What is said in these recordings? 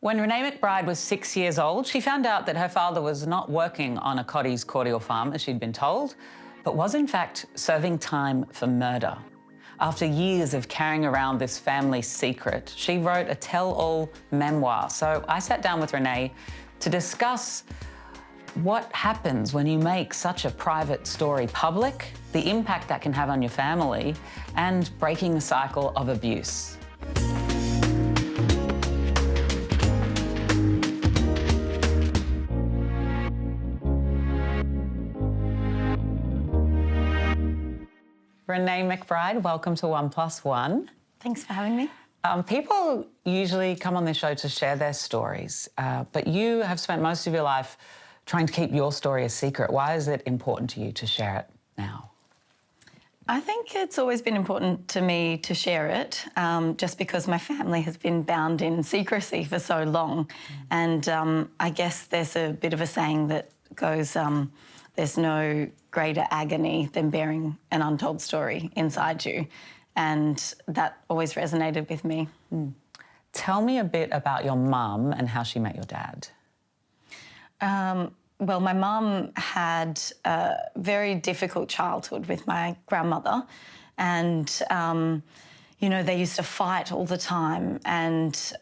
When Renee McBryde was 6 years old, she found out that her father was not working on a Cotty's cordial farm, as she'd been told, but was in fact serving time for murder. After years of carrying around this family secret, she wrote a tell-all memoir. So I sat down with Renee to discuss what happens when you make such a private story public, the impact that can have on your family, and breaking the cycle of abuse. Renee McBryde, welcome to 1+1. Thanks for having me. People usually come on this show to share their stories, but you have spent most of your life trying to keep your story a secret. Why is it important to you to share it now? I think it's always been important to me to share it, just because my family has been bound in secrecy for so long. And I guess there's a bit of a saying that goes, there's no greater agony than bearing an untold story inside you. And that always resonated with me. Tell me a bit about your mum and how she met your dad. Well, my mum had a very difficult childhood with my grandmother, and you know, they used to fight all the time, and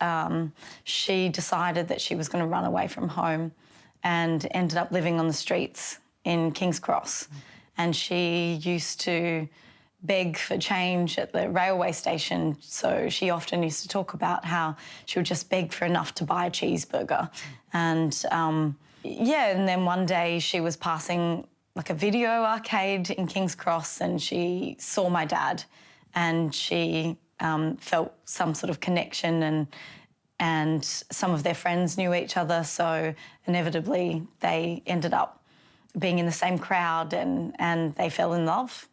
she decided that she was going to run away from home and ended up living on the streets in King's Cross. And she used to beg for change at the railway station, so she often used to talk about how she would just beg for enough to buy a cheeseburger. And yeah, and then one day she was passing like a video arcade in King's Cross, and she saw my dad, and she felt some sort of connection, and some of their friends knew each other, so inevitably they ended up being in the same crowd, and they fell in love.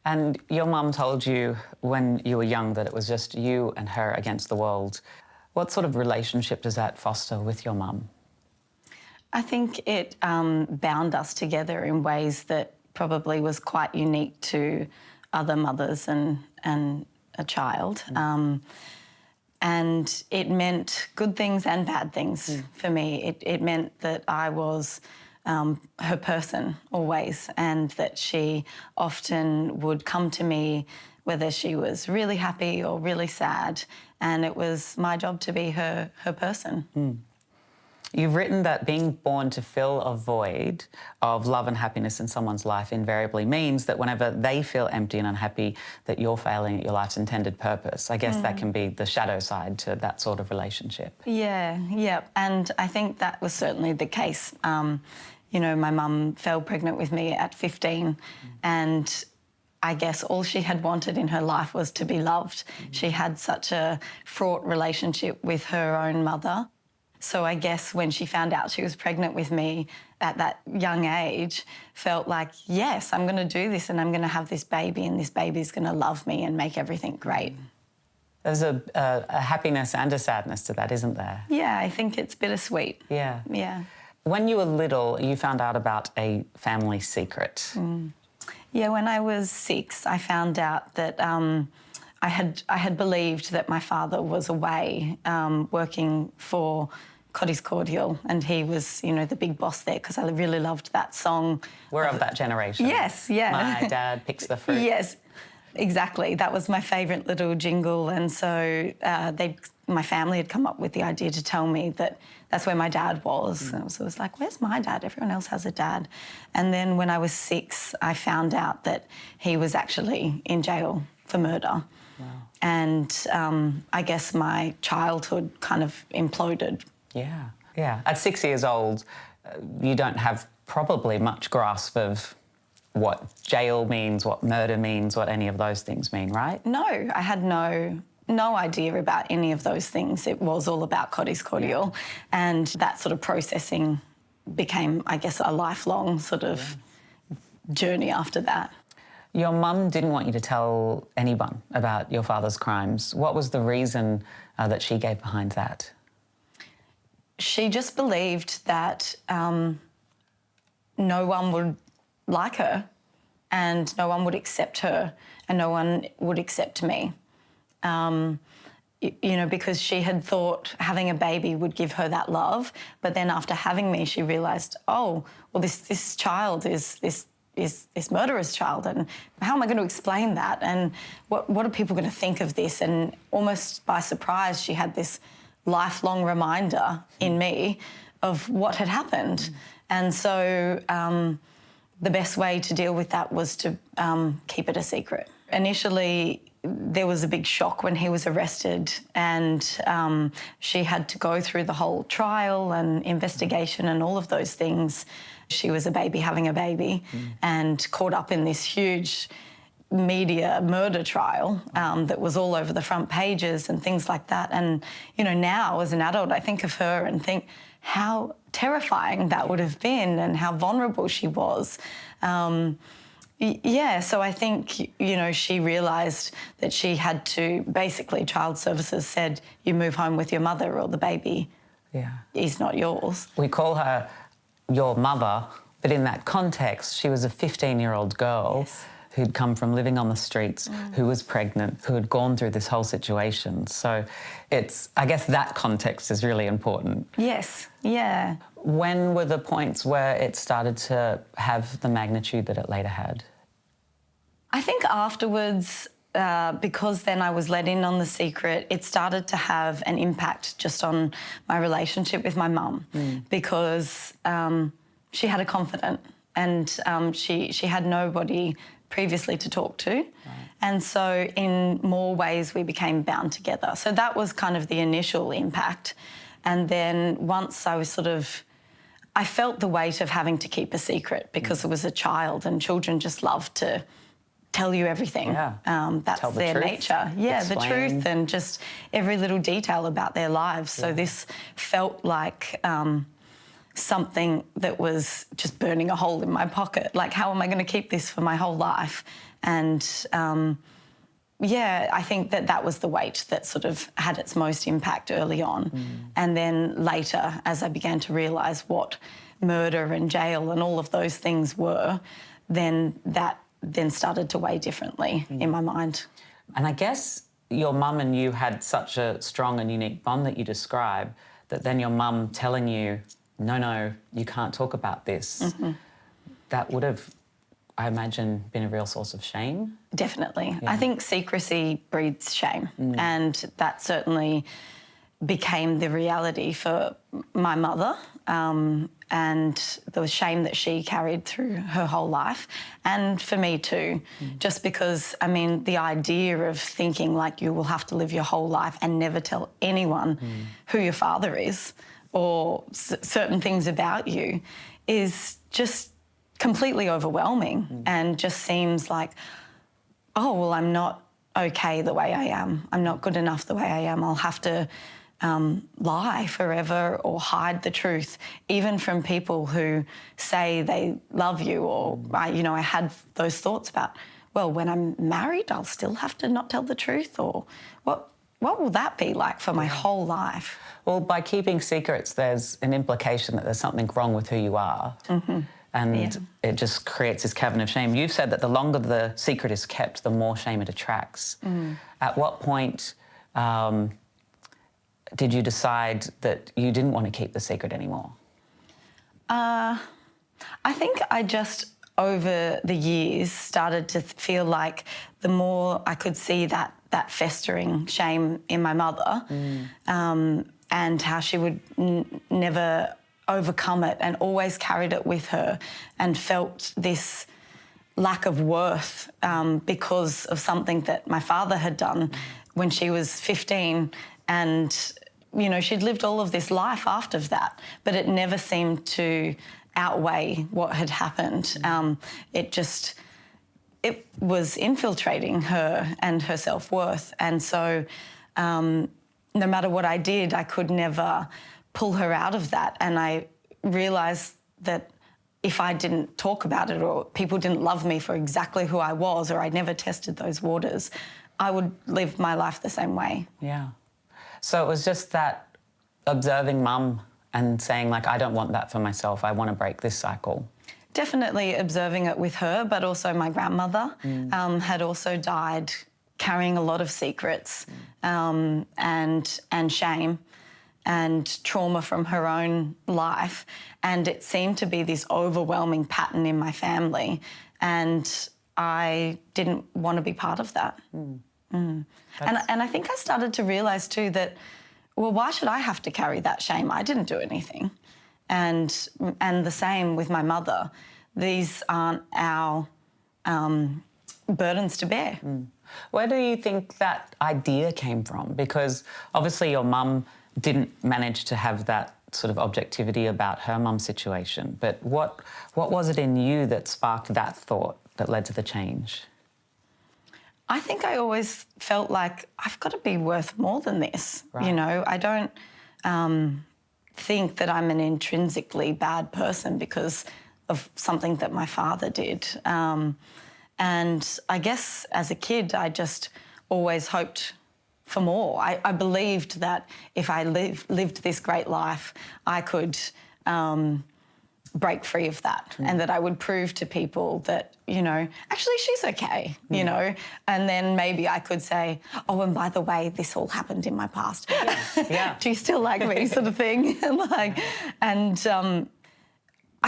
And your mum told you when you were young that it was just you and her against the world. What sort of relationship does that foster with your mum? I think it bound us together in ways that probably was quite unique to other mothers and a child. And it meant good things and bad things for me. It meant that I was her person always, and that she often would come to me whether she was really happy or really sad, and it was my job to be her person. You've written that being born to fill a void of love and happiness in someone's life invariably means that whenever they feel empty and unhappy, that you're failing at your life's intended purpose. I guess that can be the shadow side to that sort of relationship. Yeah, and I think that was certainly the case. You know, my mum fell pregnant with me at 15, and I guess all she had wanted in her life was to be loved. She had such a fraught relationship with her own mother. So I guess when she found out she was pregnant with me at that young age, felt like, yes, I'm going to do this, and I'm going to have this baby, and this baby's going to love me and make everything great. There's a happiness and a sadness to that, isn't there? Yeah, I think it's bittersweet. Yeah. Yeah. When you were little, you found out about a family secret. Yeah, when I was 6, I found out that I had believed that my father was away working for Cotty's Cordial, and he was, you know, the big boss there, because I really loved that song. We're of that generation. Yes, yeah. My dad picks the fruit. Yes, exactly. That was my favourite little jingle, and so my family had come up with the idea to tell me that that's where my dad was. So it was like, where's my dad? Everyone else has a dad. And then when I was 6, I found out that he was actually in jail for murder. Wow. And I guess my childhood kind of imploded. Yeah. At 6 years old, you don't have probably much grasp of what jail means, what murder means, what any of those things mean, right? No, I had no idea about any of those things. It was all about Cotty's Cordial, and that sort of processing became, I guess, a lifelong sort of journey after that. Your mum didn't want you to tell anyone about your father's crimes. What was the reason that she gave behind that? She just believed that no one would like her, and no one would accept her, and no one would accept me. you know, because she had thought having a baby would give her that love, but then after having me, she realised, oh, well, this child is this murderous child, and how am I going to explain that? And what are people going to think of this? And almost by surprise, she had this lifelong reminder in me of what had happened. And so the best way to deal with that was to keep it a secret. Initially, there was a big shock when he was arrested, and she had to go through the whole trial and investigation and all of those things. She was a baby having a baby and caught up in this huge media murder trial that was all over the front pages and things like that. And, you know, now as an adult, I think of her and think how terrifying that would have been and how vulnerable she was. Yeah, so I think, you know, she realised that she had to, basically Child Services said, you move home with your mother or the baby is not yours. We call her your mother, but in that context, she was a 15-year-old girl who'd come from living on the streets, who was pregnant, who had gone through this whole situation. So it's, I guess that context is really important. Yes, yeah. When were the points where it started to have the magnitude that it later had? I think afterwards, because then I was let in on the secret, it started to have an impact just on my relationship with my mum, because she had a confidant and she had nobody previously to talk to. Right. And so in more ways we became bound together. So that was kind of the initial impact. And then once I was I felt the weight of having to keep a secret because I was a child and children just love to tell you everything. Yeah. That's their nature. Yeah, explain. The truth and just every little detail about their lives. So this felt like something that was just burning a hole in my pocket. Like, how am I going to keep this for my whole life? And yeah, I think that was the weight that had its most impact early on. And then later, as I began to realise what murder and jail and all of those things were, then that started to weigh differently in my mind. And I guess your mum and you had such a strong and unique bond that you describe, that then your mum telling you, no, you can't talk about this, that would have, I imagine, been a real source of shame? Definitely. Yeah. I think secrecy breeds shame, and that certainly became the reality for my mother, and the shame that she carried through her whole life, and for me too, just because, I mean, the idea of thinking like you will have to live your whole life and never tell anyone who your father is or certain things about you is just completely overwhelming and just seems like, oh, well, I'm not okay the way I am. I'm not good enough the way I am. I'll have to lie forever or hide the truth, even from people who say they love you. Or, I had those thoughts about, well, when I'm married, I'll still have to not tell the truth, or what will that be like for my whole life? Well, by keeping secrets, there's an implication that there's something wrong with who you are. And it just creates this cavern of shame. You've said that the longer the secret is kept, the more shame it attracts. At what point did you decide that you didn't want to keep the secret anymore? I think I just, over the years, started to feel like the more I could see that festering shame in my mother, and how she would never overcome it and always carried it with her and felt this lack of worth because of something that my father had done when she was 15, and she'd lived all of this life after that, but it never seemed to outweigh what had happened. It was infiltrating her and her self-worth, and so no matter what I did, I could never pull her out of that. And I realised that if I didn't talk about it, or people didn't love me for exactly who I was, or I never tested those waters, I would live my life the same way. Yeah. So it was just that observing mum and saying, like, I don't want that for myself, I want to break this cycle. Definitely observing it with her, but also my grandmother had also died carrying a lot of secrets and shame and trauma from her own life, and it seemed to be this overwhelming pattern in my family, and I didn't want to be part of that. And I think I started to realise too that, well, why should I have to carry that shame? I didn't do anything. And the same with my mother. These aren't our burdens to bear. Where do you think that idea came from? Because obviously your mum didn't manage to have that sort of objectivity about her mum's situation, but what was it in you that sparked that thought that led to the change? I think I always felt like I've got to be worth more than this. Right. You know, I don't think that I'm an intrinsically bad person because of something that my father did. And I guess as a kid, I just always hoped for more. I believed that if I lived this great life, I could break free of that and that I would prove to people that, you know, actually she's okay, you know, and then maybe I could say, oh, and by the way, this all happened in my past. Yeah. Do you still like me, sort of thing? I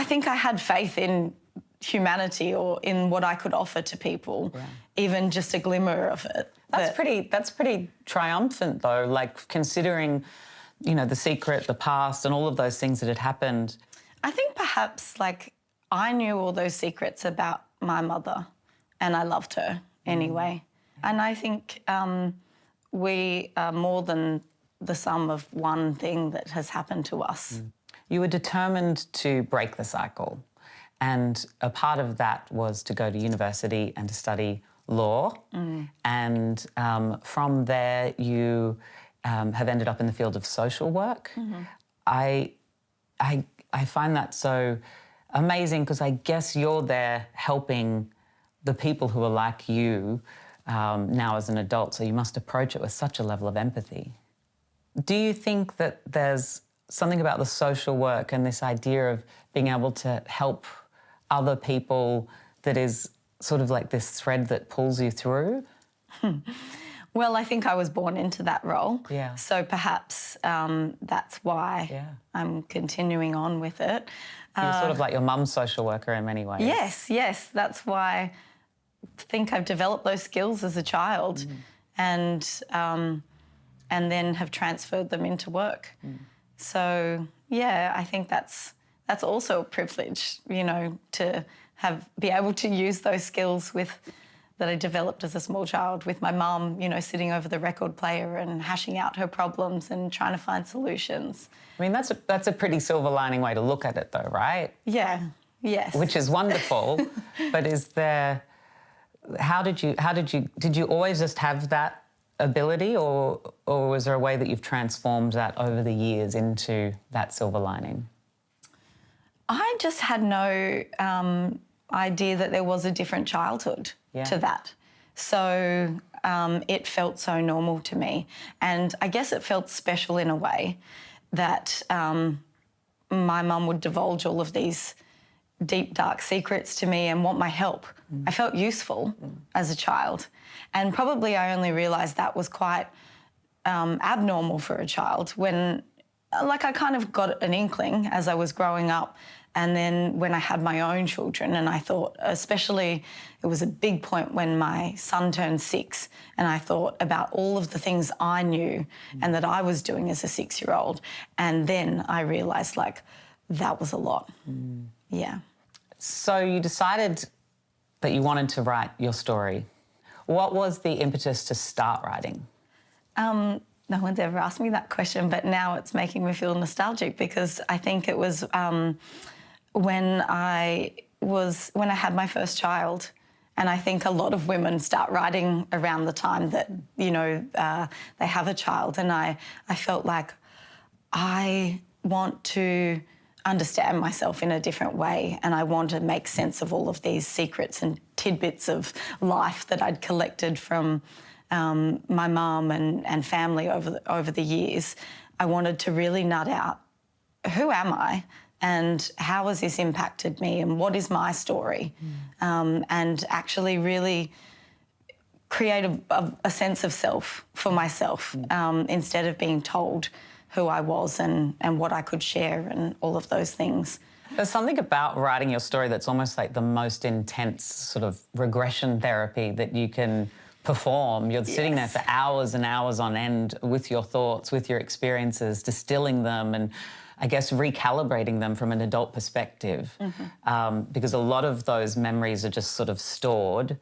think I had faith in humanity or in what I could offer to people, even just a glimmer of it. That's pretty triumphant though, like considering, you know, the secret, the past and all of those things that had happened. I think perhaps like I knew all those secrets about my mother and I loved her anyway. And I think we are more than the sum of one thing that has happened to us. You were determined to break the cycle, and a part of that was to go to university and to study law. And from there you have ended up in the field of social work. I find that so amazing because I guess you're there helping the people who are like you now as an adult, so you must approach it with such a level of empathy. Do you think that there's something about the social work and this idea of being able to help other people that is sort of like this thread that pulls you through? Well, I think I was born into that role. Yeah. So perhaps that's why I'm continuing on with it. You're sort of like your mum's social worker in many ways. Yes. That's why I think I've developed those skills as a child and then have transferred them into work. So, yeah, I think that's also a privilege, you know, to be able to use those skills that I developed as a small child with my mum, you know, sitting over the record player and hashing out her problems and trying to find solutions. I mean, that's a pretty silver lining way to look at it though, right? Yeah, yes. Which is wonderful. But did you always just have that ability or was there a way that you've transformed that over the years into that silver lining? I just had no idea that there was a different childhood to that. So it felt so normal to me. And I guess it felt special in a way that my mum would divulge all of these deep, dark secrets to me and want my help. I felt useful as a child. And probably I only realised that was quite abnormal for a child when, like, I kind of got an inkling as I was growing up. And then when I had my own children, and I thought, especially, it was a big point when my son turned 6, and I thought about all of the things I knew and that I was doing as a 6-year-old. And then I realised, like, that was a lot. Yeah. So you decided that you wanted to write your story. What was the impetus to start writing? No one's ever asked me that question, but now it's making me feel nostalgic because I think it was when I had my first child, and I think a lot of women start writing around the time that, you know, they have a child, and I felt like I want to understand myself in a different way, and I want to make sense of all of these secrets and tidbits of life that I'd collected from my mum and family over the years. I wanted to really nut out, who am I and how has this impacted me and what is my story? And actually really create a sense of self for myself instead of being told who I was and what I could share and all of those things. There's something about writing your story that's almost like the most intense sort of regression therapy that you can perform. You're sitting there for hours and hours on end with your thoughts, with your experiences, distilling them and I guess recalibrating them from an adult perspective, because a lot of those memories are just sort of stored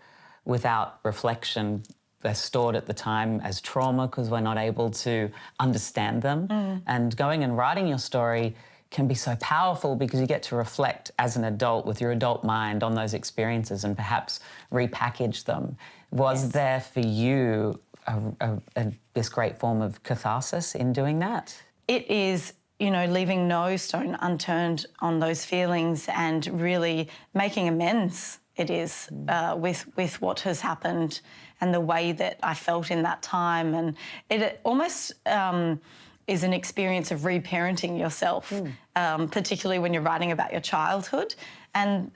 without reflection. They're stored at the time as trauma because we're not able to understand them. And going and writing your story can be so powerful because you get to reflect as an adult with your adult mind on those experiences and perhaps repackage them. Was there for you this great form of catharsis in doing that? It is, you know, leaving no stone unturned on those feelings and really making amends, it is, with what has happened and the way that I felt in that time. And it almost is an experience of reparenting yourself, particularly when you're writing about your childhood. And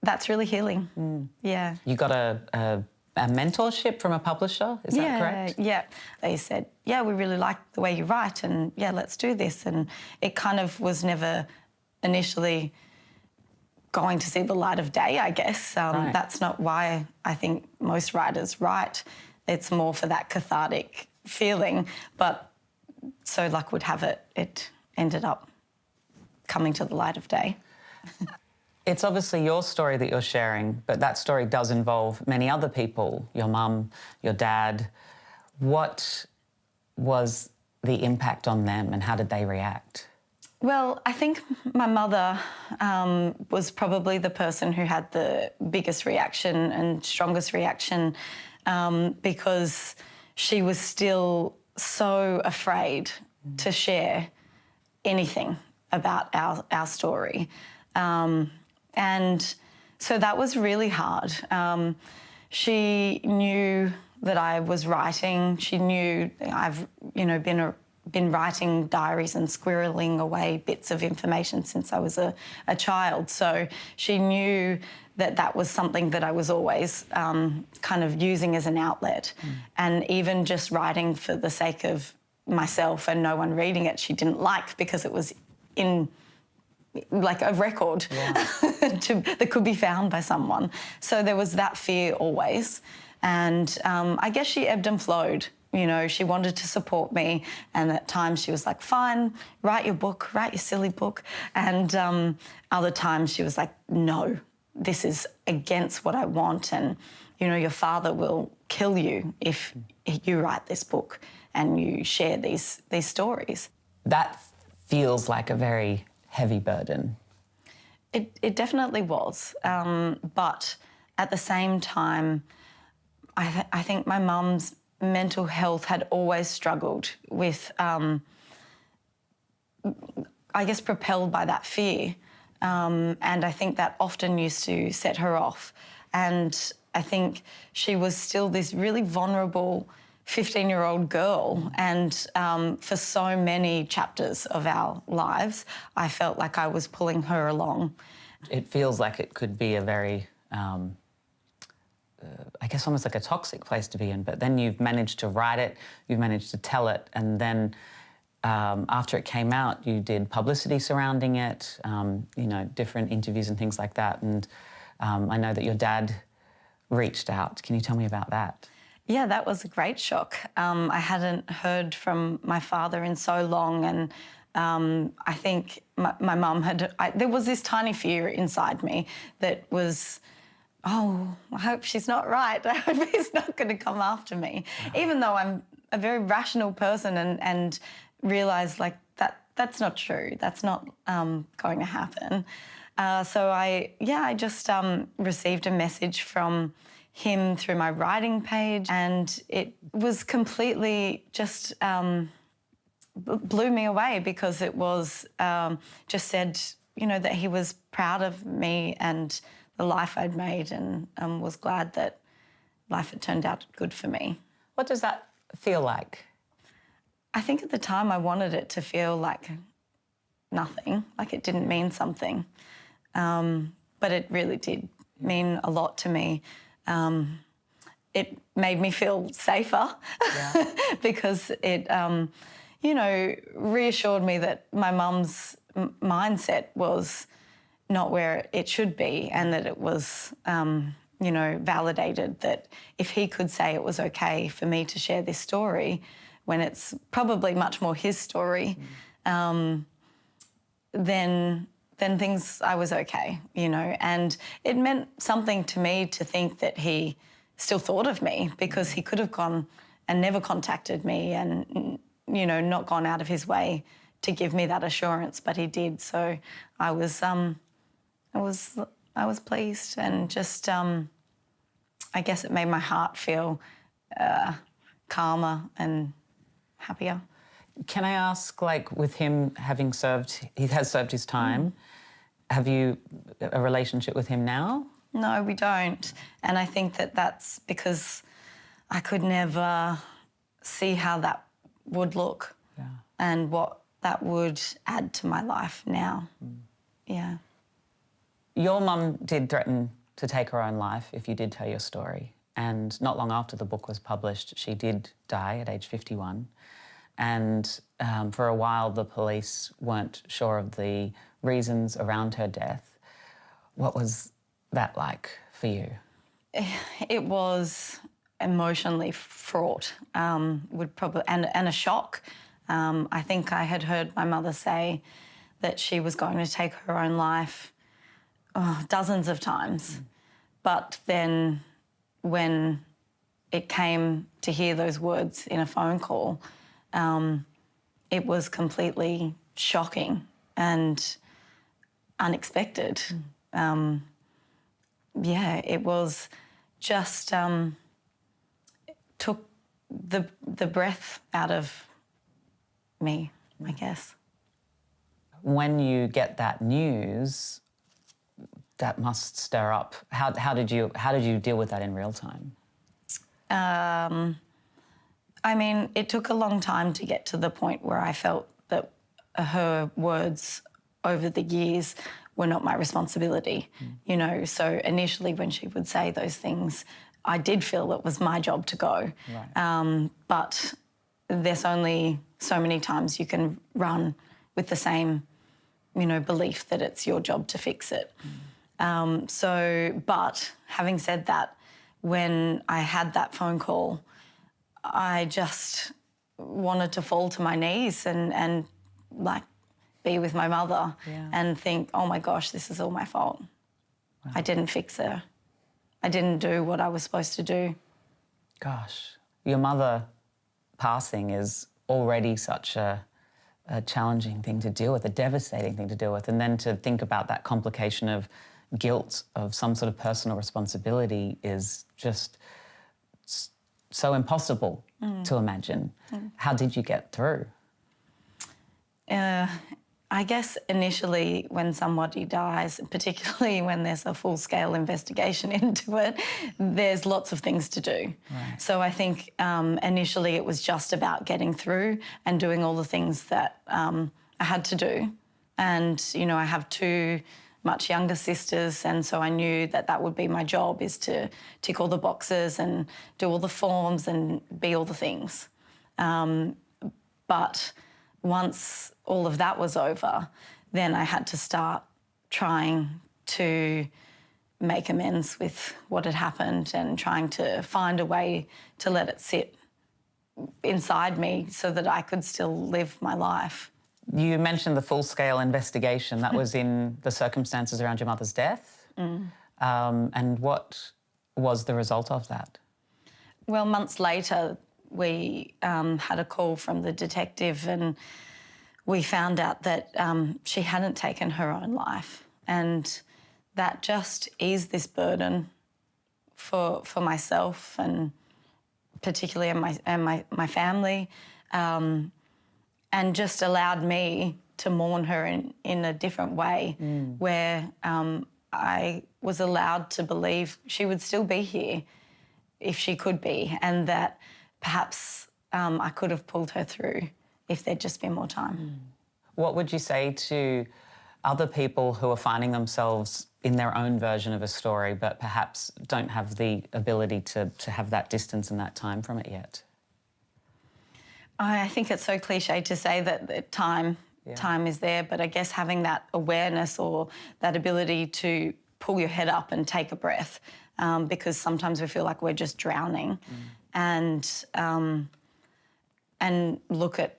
that's really healing. Yeah. You got a mentorship from a publisher, is that correct? Yeah. They said, yeah, we really like the way you write and, yeah, let's do this. And it kind of was never initially going to see the light of day, I guess. That's not why I think most writers write. It's more for that cathartic feeling. But so luck would have it, it ended up coming to the light of day. It's obviously your story that you're sharing, but that story does involve many other people, your mum, your dad. What was the impact on them and how did they react? Well, I think my mother was probably the person who had the biggest reaction and strongest reaction because she was still so afraid to share anything about our story. And so that was really hard. She knew that I was writing. She knew I've, you know, been writing diaries and squirreling away bits of information since I was a child. So she knew that that was something that I was always kind of using as an outlet. And even just writing for the sake of myself and no one reading it, she didn't like because it was in like a record that could be found by someone. So there was that fear always. And I guess she ebbed and flowed. You know, she wanted to support me, and at times she was like, fine, write your book, write your silly book. And other times she was like, no, this is against what I want, and, you know, your father will kill you if you write this book and you share these stories. That feels like a very heavy burden. It definitely was. But at the same time, I think my mum's mental health had always struggled with, I guess, propelled by that fear. And I think that often used to set her off. And I think she was still this really vulnerable 15-year-old girl. And for so many chapters of our lives, I felt like I was pulling her along. It feels like it could be a very, I guess almost like a toxic place to be in, but then you've managed to write it, you've managed to tell it, and then after it came out, you did publicity surrounding it, you know, different interviews and things like that, and I know that your dad reached out. Can you tell me about that? Yeah, that was a great shock. I hadn't heard from my father in so long, and I think my mum had... there was this tiny fear inside me that was, oh, I hope she's not right. I hope he's not going to come after me. Even though I'm a very rational person and realise, like, that's not true. That's not going to happen. So I just received a message from him through my writing page, and it was completely just blew me away because it was just said, you know, that he was proud of me and the life I'd made, and was glad that life had turned out good for me. What does that feel like? I think at the time I wanted it to feel like nothing, like it didn't mean something. But it really did mean a lot to me. it made me feel safer because it, you know, reassured me that my mum's mindset was not where it should be, and that it was, you know, validated that if he could say it was okay for me to share this story when it's probably much more his story, then things, I was okay, you know. And it meant something to me to think that he still thought of me, because he could have gone and never contacted me and, you know, not gone out of his way to give me that assurance, but he did. So I was pleased, and just, I guess it made my heart feel calmer and happier. Can I ask, like, with him having served, he has served his time, have you a relationship with him now? No, we don't. And I think that that's because I could never see how that would look and what that would add to my life now. Yeah. Your mum did threaten to take her own life if you did tell your story. And not long after the book was published, she did die at age 51. And for a while, the police weren't sure of the reasons around her death. What was that like for you? It was emotionally fraught, would probably, and a shock. I think I had heard my mother say that she was going to take her own life dozens of times. But then when it came to hear those words in a phone call, it was completely shocking and unexpected. Yeah, it was just took the breath out of me, I guess. When you get that news, that must stir up. How did you deal with that in real time? I mean, it took a long time to get to the point where I felt that her words over the years were not my responsibility, you know. So initially when she would say those things, I did feel it was my job to go. Right. But there's only so many times you can run with the same, you know, belief that it's your job to fix it. But having said that, when I had that phone call, I just wanted to fall to my knees and like be with my mother and think, oh my gosh, this is all my fault. Wow. I didn't fix her. I didn't do what I was supposed to do. Gosh, your mother passing is already such a challenging thing to deal with, a devastating thing to deal with, and then to think about that complication of guilt, of some sort of personal responsibility, is just so impossible to imagine. How did you get through? I guess initially when somebody dies, particularly when there's a full-scale investigation into it, there's lots of things to do. Right. So I think initially it was just about getting through and doing all the things that I had to do. And, you know, I have two much younger sisters, and so I knew that that would be my job, is to tick all the boxes and do all the forms and be all the things. But once all of that was over, then I had to start trying to make amends with what had happened and trying to find a way to let it sit inside me so that I could still live my life. You mentioned the full-scale investigation. That was in the circumstances around your mother's death. And what was the result of that? Well, months later, we had a call from the detective, and we found out that she hadn't taken her own life, and that just eased this burden for myself, and particularly my family, and just allowed me to mourn her in a different way, where I was allowed to believe she would still be here if she could be, and that perhaps I could have pulled her through if there'd just been more time. What would you say to other people who are finding themselves in their own version of a story, but perhaps don't have the ability to have that distance and that time from it yet? I think it's so cliche to say that time is there, but I guess having that awareness or that ability to pull your head up and take a breath, because sometimes we feel like we're just drowning, and look at,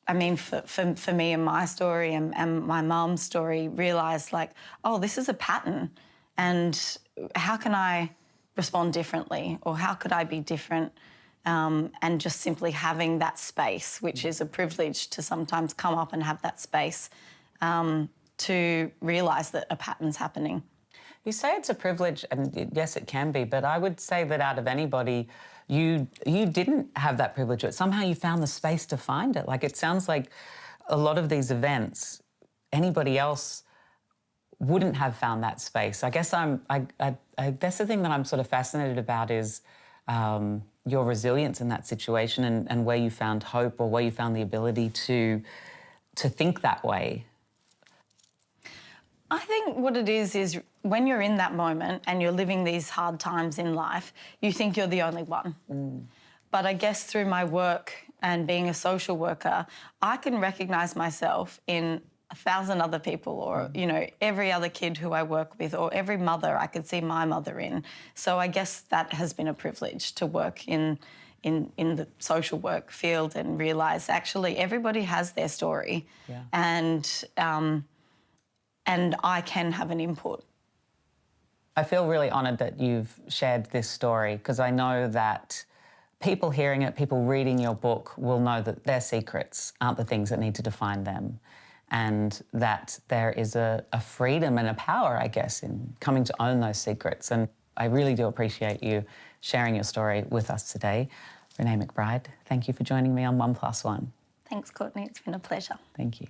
I mean, for me and my story and my mum's story, realise like, oh, this is a pattern, and how can I respond differently, or how could I be different? And just simply having that space, which is a privilege to sometimes come up and have that space to realise that a pattern's happening. You say it's a privilege, and yes, it can be, but I would say that out of anybody, you didn't have that privilege, but somehow you found the space to find it. Like, it sounds like a lot of these events, anybody else wouldn't have found that space. I guess that's the thing that I'm sort of fascinated about is your resilience in that situation, and where you found hope, or where you found the ability to think that way. I think what it is when you're in that moment and you're living these hard times in life, you think you're the only one. But I guess through my work and being a social worker, I can recognise myself in 1,000 other people, or, you know, every other kid who I work with, or every mother I could see my mother in. So I guess that has been a privilege to work in the social work field and realise actually everybody has their story, and I can have an input. I feel really honoured that you've shared this story, because I know that people hearing it, people reading your book will know that their secrets aren't the things that need to define them, and that there is a freedom and a power, I guess, in coming to own those secrets. And I really do appreciate you sharing your story with us today. Renee McBryde, thank you for joining me on 1+1. Thanks, Courtney. It's been a pleasure. Thank you.